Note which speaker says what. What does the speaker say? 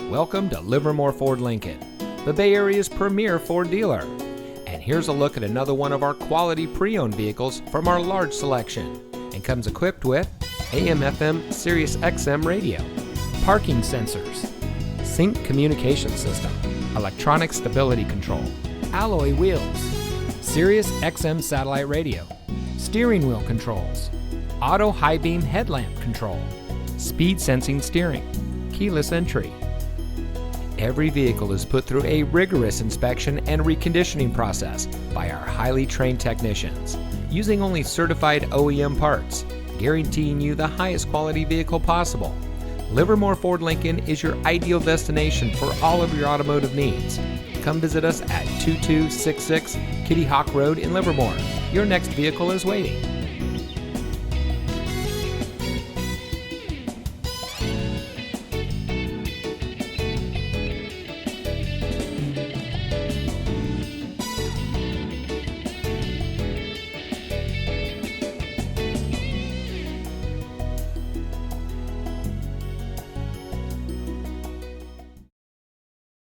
Speaker 1: Welcome to Livermore Ford Lincoln, the Bay Area's premier Ford dealer. And here's a look at another one of our quality pre-owned vehicles from our large selection, and comes equipped with AM/FM Sirius XM radio, parking sensors, sync communication system, electronic stability control, alloy wheels, Sirius XM satellite radio, steering wheel controls, auto high beam headlamp control, speed sensing steering, keyless entry. Every vehicle is put through a rigorous inspection and reconditioning process by our highly trained technicians, using only certified OEM parts, guaranteeing you the highest quality vehicle possible. Livermore Ford Lincoln is your ideal destination for all of your automotive needs. Come visit us at 2266 Kittyhawk Rd in Livermore. Your next vehicle is waiting.